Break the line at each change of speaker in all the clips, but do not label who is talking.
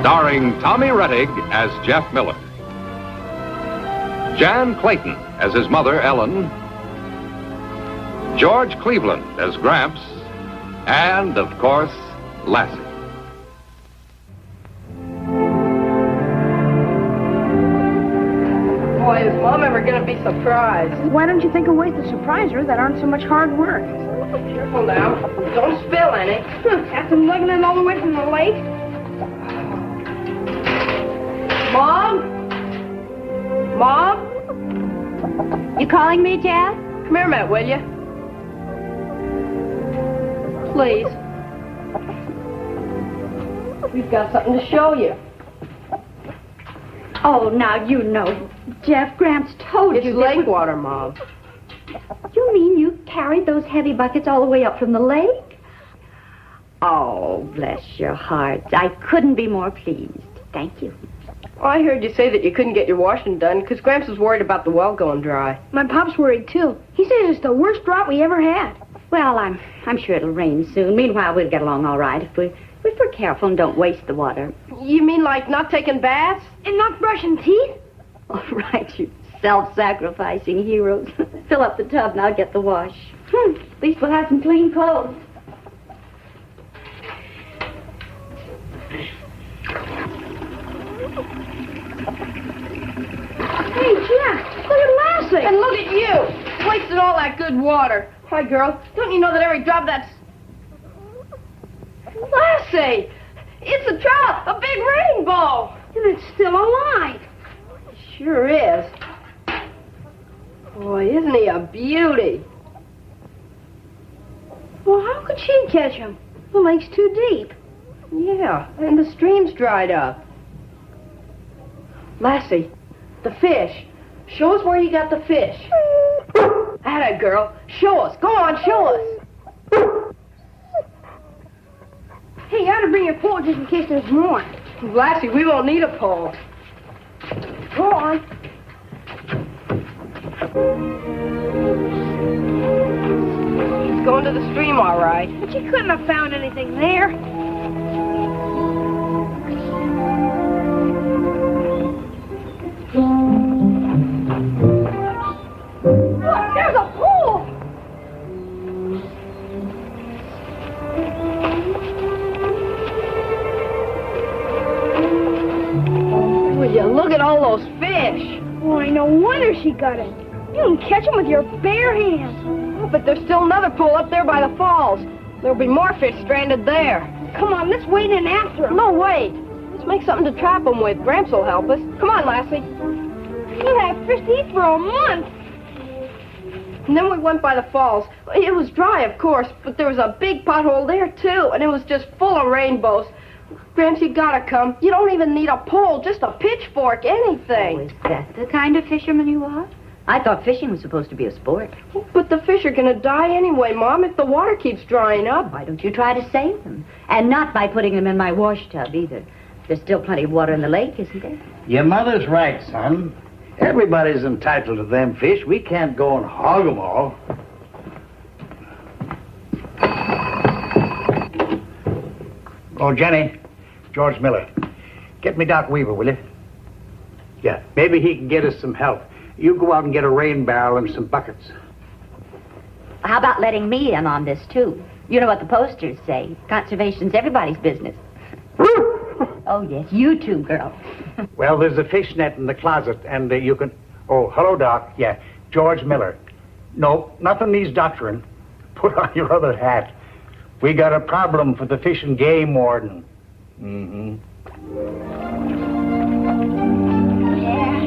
Starring Tommy Rettig as Jeff Miller, Jan Clayton as his mother, Ellen, George Cleveland as Gramps, and, of course, Lassie.
Boy, is Mom ever going to be surprised?
Why don't you think of ways to surprise her that aren't so much hard work?
Careful now. Don't spill any.
After lugging it all the way from the lake?
Mom? Mom?
You calling me, Jeff?
Come here a minute, will you? Please. We've got something to show you.
Oh, now you know. Jeff, Gramps told
It's
you.
lake water, Mom.
You mean you carried those heavy buckets all the way up from the lake? Oh, bless your hearts. I couldn't be more pleased. Thank you.
Oh, I heard you say that you couldn't get your washing done because Gramps was worried about the well going dry.
My pop's worried, too. He says it's the worst drought we ever had. Well, I'm sure it'll rain soon. Meanwhile, we'll get along all right if we're careful and don't waste the water.
You mean like not taking baths?
And not brushing teeth? All right, you self-sacrificing heroes. Fill up the tub and I'll get the wash. At least we'll have some clean clothes. Hey, Jeff, look at Lassie.
And look at you, wasting all that good water. Hi, girl. Don't you know that every drop that's... Lassie! It's a trout, a big rainbow.
And it's still alive.
Sure is. Boy, isn't he a beauty?
Well, how could she catch him? The lake's too deep.
Yeah, and the stream's dried up. Lassie, the fish. Show us where you got the fish. Atta girl. Show us. Go on, show us.
Hey, you ought to bring your pole just in case there's more.
Lassie, we won't need a pole.
Go on.
He's going to the stream, all right.
But you couldn't have found anything there. Look, there's a pool!
Will you look at all those fish?
Boy, no wonder she got it. You can catch them with your bare hands.
Oh, but there's still another pool up there by the falls. There'll be more fish stranded there.
Come on, let's wade in after them.
No, wait. Let's make something to trap them with. Gramps will help us. Come on, Lassie.
We'll have fish to eat for a month.
And then we went by the falls. It was dry, of course, but there was a big pothole there, too, and it was just full of rainbows. Gramps, you gotta come. You don't even need a pole, just a pitchfork, anything.
Oh, is that the kind of fisherman you are? I thought fishing was supposed to be a sport.
But the fish are gonna die anyway, Mom, if the water keeps drying up.
Why don't you try to save them? And not by putting them in my wash tub, either. There's still plenty of water in the lake, isn't there?
Your mother's right, son. Everybody's entitled to them fish. We can't go and hog them all. Oh, Jenny, George Miller, get me Doc Weaver, will you? Yeah, maybe he can get us some help. You go out and get a rain barrel and some buckets.
How about letting me in on this, too? You know what the posters say. Conservation's everybody's business. Oh, yes, you too, girl.
Well, there's a fish net in the closet, and you can... Oh, hello, Doc. Yeah, George Miller. No, nothing needs doctoring. Put on your other hat. We got a problem for the Fish and Game Warden. Mm-hmm.
Yeah,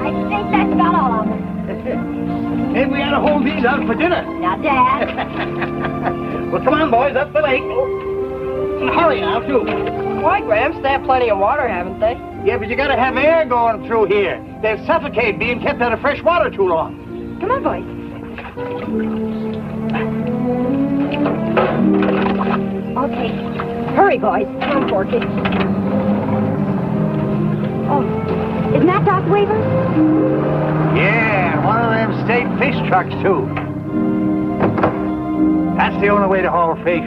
I think that's about all of them.
Hey, we ought to hold these out for dinner.
Now, Dad.
Well, come on, boys, up the lake. And hurry now, too.
Why, Gramps? They have plenty of water, haven't they?
Yeah, but you gotta have air going through here. They'll suffocate being kept out of fresh water too long.
Come on, boys. Okay. Hurry, boys.
Come on, Porky.
Oh, isn't that Doc Weaver?
Yeah, one of them state fish trucks, too. That's the only way to haul fish.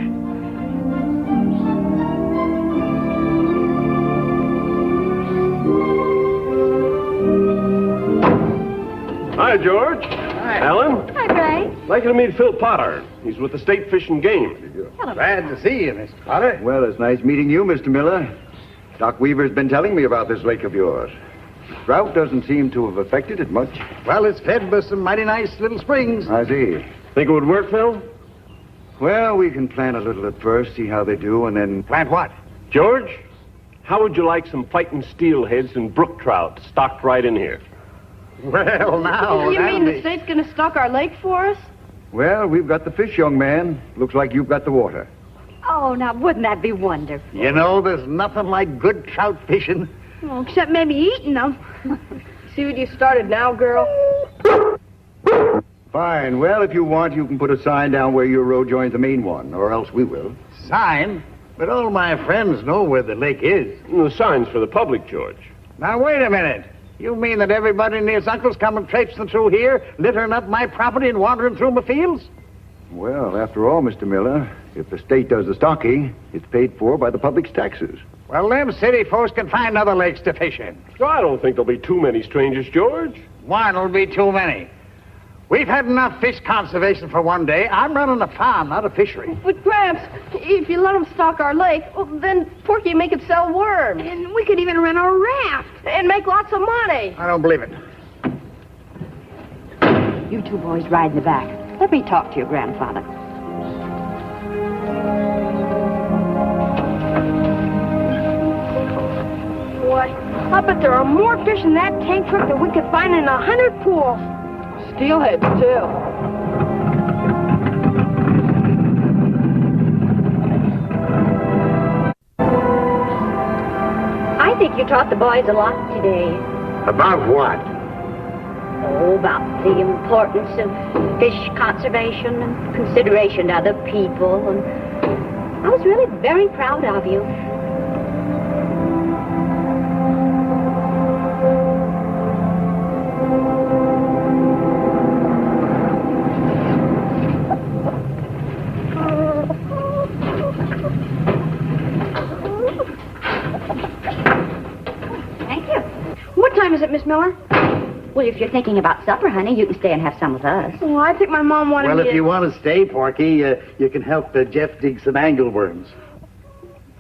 Hi, George.
Hi.
Alan.
Hi, Ray.
I'd like you to meet Phil Potter. He's with the State Fish and Game.
Glad to see you, Mr. Potter.
Well, it's nice meeting you, Mr. Miller. Doc Weaver's been telling me about this lake of yours. Drought doesn't seem to have affected it much.
Well, it's fed by some mighty nice little springs.
I see.
Think it would work, Phil?
Well, we can plant a little at first, see how they do, and then...
Plant what?
George, how would you like some fighting steelheads and brook trout stocked right in here?
Well, now...
You mean
that'll
the state's going to stock our lake for us?
Well, we've got the fish, young man. Looks like you've got the water.
Oh, now, wouldn't that be wonderful?
You know, there's nothing like good trout fishing.
Well, except maybe eating them.
See what you started now, girl?
Fine. Well, if you want, you can put a sign down where your road joins the main one, or else we will.
Sign? But all my friends know where the lake is.
The sign's for the public, George.
Now, wait a minute. You mean that everybody and his uncles coming traipsing through here, littering up my property and wandering through my fields?
Well, after all, Mr. Miller, if the state does the stocking, it's paid for by the public's taxes.
Well, them city folks can find other lakes to fish in.
Well, I don't think there'll be too many strangers, George.
One'll be too many. We've had enough fish conservation for one day. I'm running a farm, not a fishery.
But, Gramps, if you let them stock our lake, well, then Porky may could sell worms.
And we could even rent a raft.
And make lots of money.
I don't believe it.
You two boys ride in the back. Let me talk to your grandfather.
Boy, I bet there are more fish in that tank truck than we could find in 100 pools. Steelheads, too.
I think you taught the boys a lot today.
About what?
Oh, about the importance of fish conservation and consideration to other people. And I was really very proud of you.
Thank you. What time is it, Miss Miller?
Well, if you're thinking about supper, honey, you can stay and have some with us.
Oh, I think my mom wanted
Well,
me
if you want to stay, Porky, you can help Jeff dig some angleworms.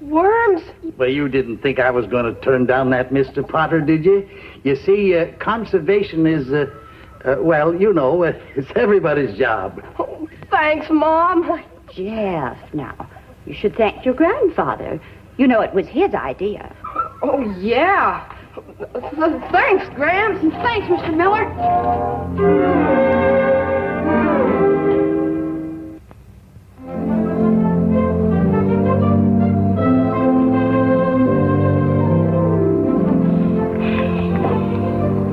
Worms?
Well, you didn't think I was going to turn down that, Mr. Potter, did you? You see, conservation is, well, you know, it's everybody's job.
Oh, thanks, Mom.
Jeff, now, you should thank your grandfather. You know, it was his idea.
Oh, yeah. Thanks, Gramps.
Thanks, Mr. Miller.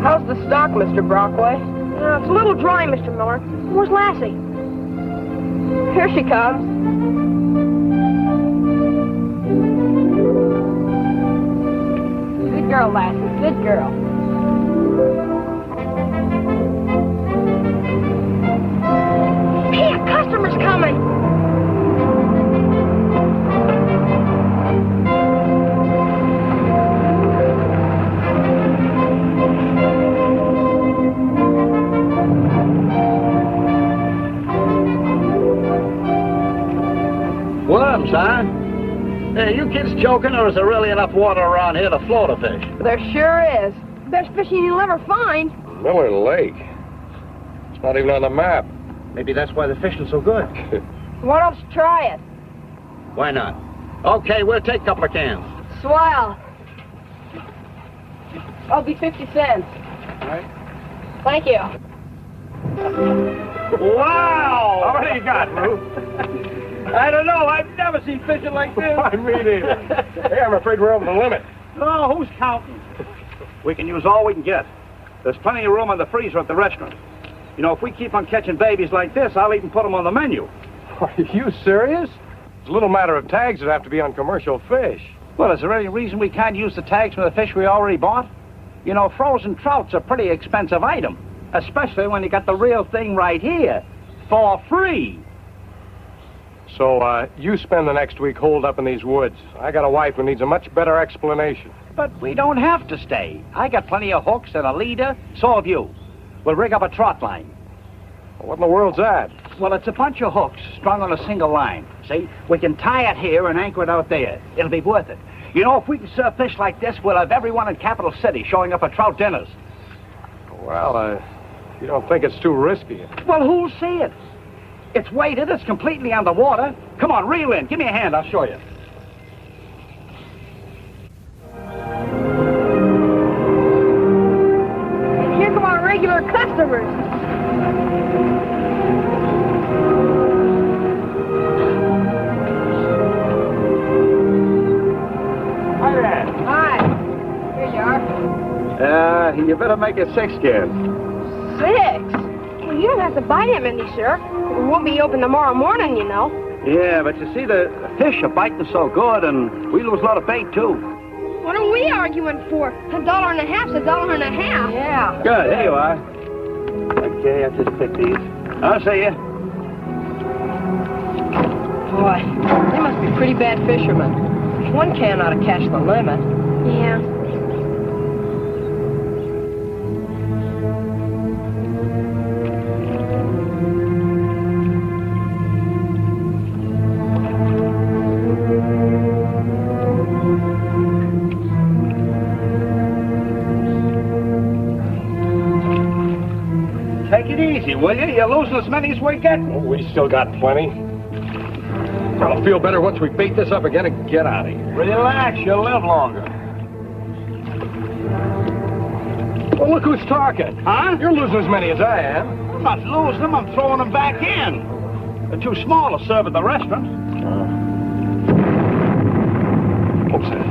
How's the stock, Mr. Brockway? It's a little dry, Mr. Miller. Where's Lassie? Here she comes. Good girl, Lassie. Good girl. Hey, a customer's coming.
Worms, huh? Hey, you kids joking, or is there really enough water around here to float a fish?
There sure is. Best fishing you'll ever find.
Miller Lake. It's not even on the map.
Maybe that's why the fishing's so good.
Why don't you try it?
Why not? Okay, we'll take a couple of cans.
Swell. I'll be 50 cents.
All right.
Thank you.
Wow!
How many you got, Lou?
I don't know. I've never seen fishing like this.
I mean it. Hey, I'm afraid we're over the limit.
Oh, who's counting? We can use all we can get. There's plenty of room in the freezer at the restaurant. You know, if we keep on catching babies like this, I'll even put them on the menu.
Are you serious? It's a little matter of tags that have to be on commercial fish.
Well, is there any reason we can't use the tags from the fish we already bought? You know, frozen trout's a pretty expensive item, especially when you got the real thing right here, for free.
So, you spend the next week holed up in these woods. I got a wife who needs a much better explanation.
But we don't have to stay. I got plenty of hooks and a leader, so have you. We'll rig up a trot line.
What in the world's that?
Well, it's a bunch of hooks strung on a single line. See? We can tie it here and anchor it out there. It'll be worth it. You know, if we can serve fish like this, we'll have everyone in Capital City showing up at trout dinners.
Well, you don't think it's too risky?
Well, who'll see it? It's weighted. It's completely underwater. Come on, reel in. Give me a hand. I'll show you.
Here come our regular customers.
Hi there.
Hi. Here you are.
You better make it 6 kids.
6? Well, you don't have to buy that many, sir. We won't be open tomorrow morning, you know.
Yeah, but you see, the fish are biting so good, and we lose a lot of bait, too.
What are we arguing for? $1.50's $1.50. Yeah.
Good, here you are. Okay, I'll just pick these. I'll see you.
Boy, they must be pretty bad fishermen. One can ought to catch the limit. Yeah.
Take it easy, will you? You're losing as many as we get.
Well, we still got plenty. I'll feel better once we bait this up again and get out of here.
Relax, you'll live longer.
Well, look who's talking.
Huh?
You're losing as many as I am.
I'm not losing them, I'm throwing them back in. They're too small to serve at the restaurant.
What's that?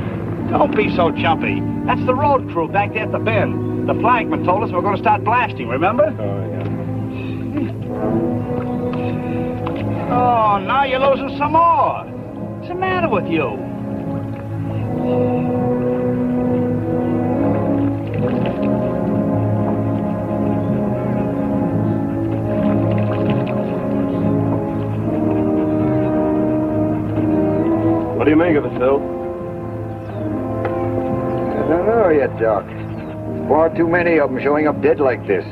Don't be so jumpy. That's the road crew back there at the bend. The flagman told us we're going to start blasting, remember?
Oh, yeah.
Oh, now you're losing some more. What's the matter with you?
What do you make of it, Phil?
I don't know yet, Doc. Far too many of them showing up dead like this.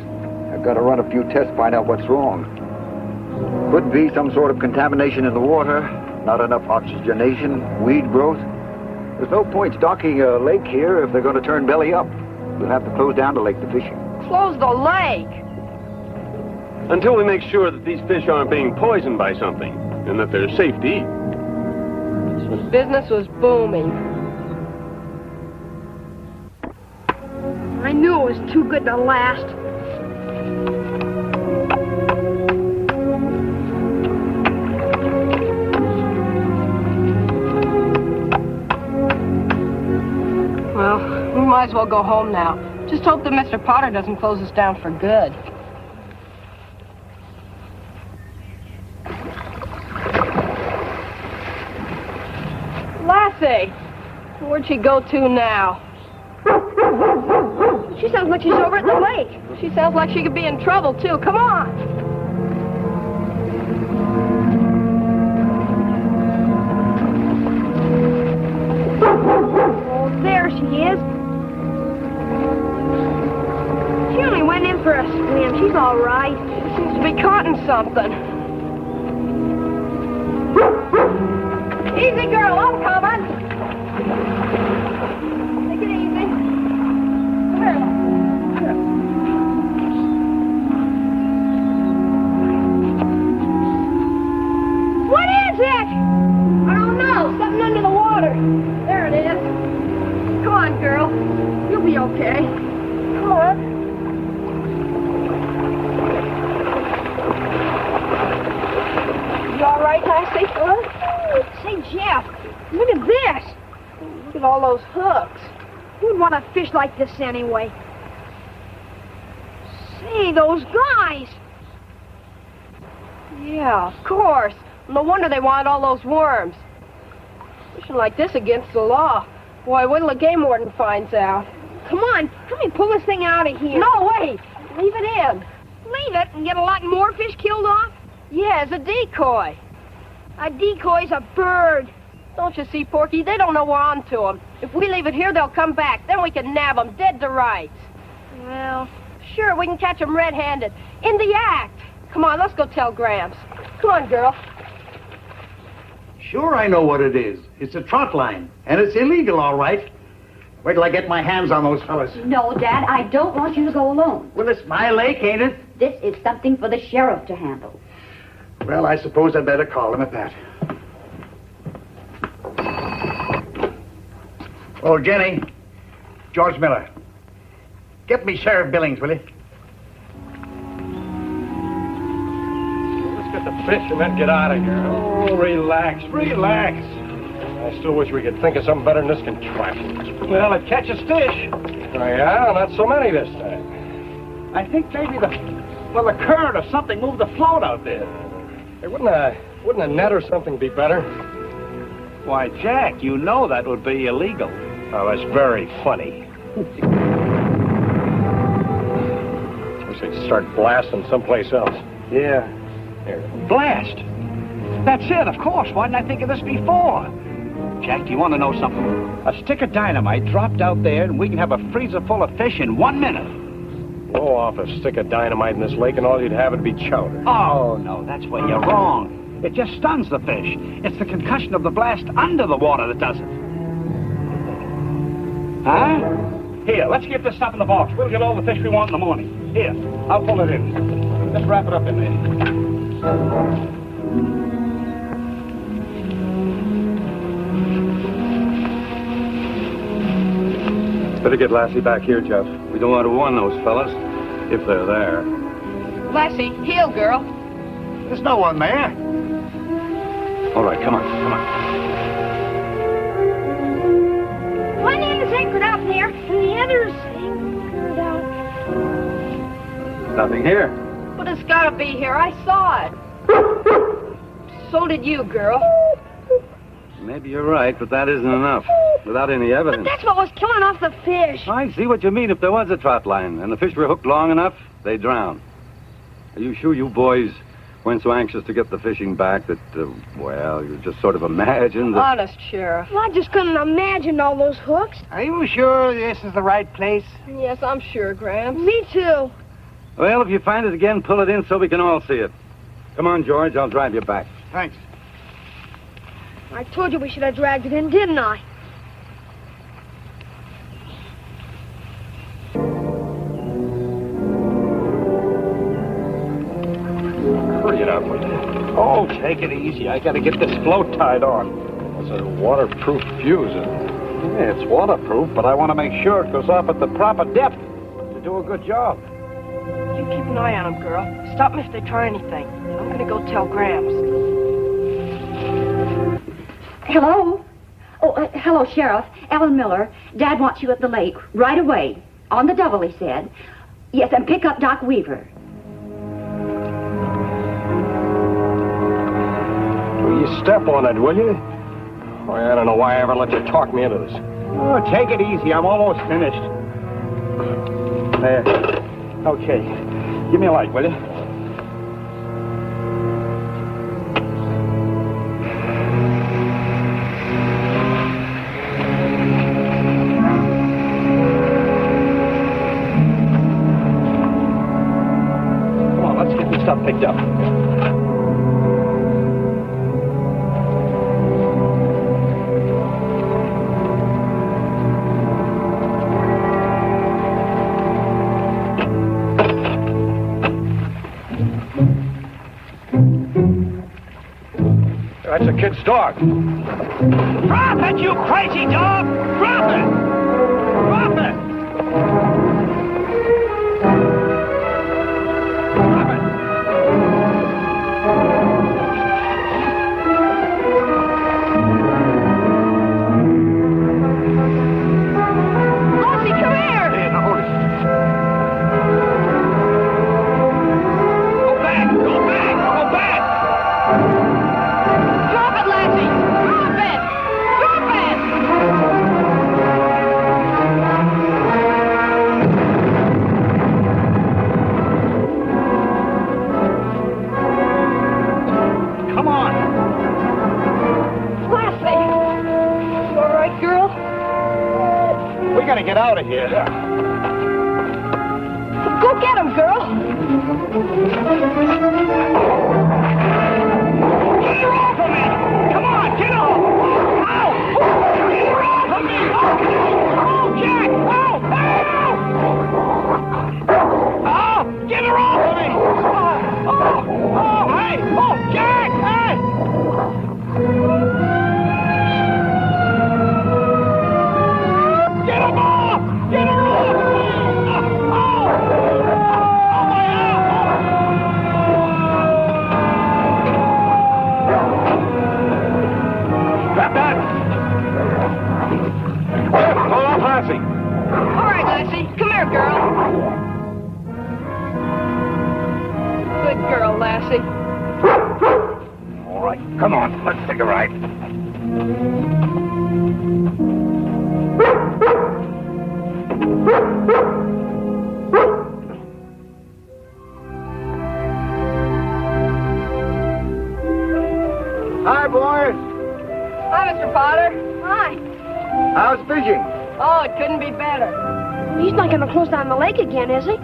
I've got to run a few tests, find out what's wrong. Could be some sort of contamination in the water, not enough oxygenation, weed growth. There's no point stocking a lake here if they're going to turn belly up. We'll have to close down the lake to fishing.
Close the lake.
Until we make sure that these fish aren't being poisoned by something, and that they're safe to eat.
Business was booming. I knew it was too good to last. Well, we might as well go home now. Just hope that Mr. Potter doesn't close us down for good. Lassie! Where'd she go to now? She sounds like she's over at the lake. She sounds like she could be in trouble, too. Come on! Oh, there she is. She only went in for a swim. She's all right. She seems to be caught in something. Easy, girl. I'm coming. Take it easy. Come here. What is it? I don't know. Something under the water. There it is. Come on, girl. You'll be okay. Come on. You all right, Lassie? Huh? Say, Jeff, look at this. Look at all those hooks. Who'd want to fish like this anyway? Say, those guys. Yeah, of course. No wonder they wanted all those worms. Fishing like this against the law. Boy, wait till the game warden finds out. Come on, help me pull this thing out of here. No, wait. Leave it in. Leave it and get a lot more fish killed off? Yeah, as a decoy. A decoy's a bird. Don't you see, Porky? They don't know we're on to them. If we leave it here, they'll come back. Then we can nab them dead to rights. Well, sure we can catch him red-handed. In the act. Come on, let's go tell Gramps. Come on, girl.
Sure, I know what it is. It's a trot line, and it's illegal, all right. Wait till I get my hands on those fellas.
No, Dad, I don't want you to go alone.
Well, it's my lake, ain't it?
This is something for the sheriff to handle.
Well, I suppose I'd better call him at that. Oh, Jenny. George Miller. Get me Sheriff Billings, will you?
Let's get the fish and then get out of here. Oh, relax, relax. I still wish we could think of something better than this contraption.
Well, it catches fish.
Oh, yeah? Not so many this time.
I think maybe the current or something moved the float out there.
Hey, wouldn't a net or something be better?
Why, Jack, you know that would be illegal.
Oh, that's very funny. We should start blasting someplace else.
Yeah.
Here.
Blast. That's it, of course. Why didn't I think of this before? Jack, do you want to know something? A stick of dynamite dropped out there, and we can have a freezer full of fish in 1 minute.
Blow off a stick of dynamite in this lake, and all you'd have would be chowder.
Oh, no, that's where you're wrong. It just stuns the fish. It's the concussion of the blast under the water that does it. Huh? Here, let's get this stuff in the box. We'll get all the fish we want in the morning. Here, I'll pull it in. Let's wrap it up in there.
Better get Lassie back here, Jeff. We don't want to warn those fellas, if they're there.
Lassie, heel, girl.
There's no one there.
All right, come on, come on.
One end is anchored out there, and the other's anchored out.
Nothing here.
But it's gotta be here. I saw it. So did you, girl.
Maybe you're right, but that isn't enough. Without any
But
evidence.
that's what was killing off the fish.
I see what you mean. If there was a trot line and the fish were hooked long enough, they'd drown. Are you sure you boys weren't so anxious to get the fishing back that, well, you just sort of imagined that...
Honest, Sheriff. Well, I just couldn't imagine all those hooks.
Are you sure this is the right place?
Yes, I'm sure, Gramps. Me too.
Well, if you find it again, pull it in so we can all see it. Come on, George, I'll drive you back.
Thanks.
I told you we should have dragged it in, didn't I?
Hurry it up, will you?
Oh, take it easy. I gotta get this float tied on.
It's a waterproof fuse.
Yeah, it's waterproof, but I want to make sure it goes off at the proper depth to do a good job.
You keep an eye on them, girl. Stop me if they try anything. I'm gonna go tell Gramps.
Hello? Oh, hello, Sheriff. Ellen Miller. Dad wants you at the lake right away. On the double, he said. Yes, and pick up Doc Weaver.
Will you step on it, will you? Oh, I don't know why I ever let you talk me into this.
Oh, take it easy. I'm almost finished. There. Okay. Give me a light, will you? Come on, let's get this stuff picked up.
That's a kid's dog.
Drop it, you crazy dog! Drop it! Drop it! Drop it!
Lassie, come here!
Here, now hold it. Go back! Go back! Go back!
Drop it, Lassie! Drop it! Drop it!
Come on!
Lassie! You all right, girl?
We gotta get out of here.
Go get him, girl.
Get her off of me! Come on, get off! Ow! Get her off of me! Oh, Jack! Oh, get her off of me! Hey! Oh, Jack! Hey! Get him off! Get her off! My arm! That! Pull off, Lassie!
All right, Lassie. Come here, girl. Good girl, Lassie.
All right, come on, let's take a ride.
Hi, boys.
Hi, Mr. Potter. Hi.
How's fishing?
Oh, it couldn't be better.
He's not going to close down the lake again, is he?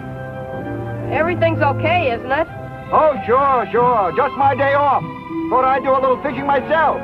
Everything's okay, isn't it?
Oh, sure. Just my day off. Thought I'd do a little fishing myself.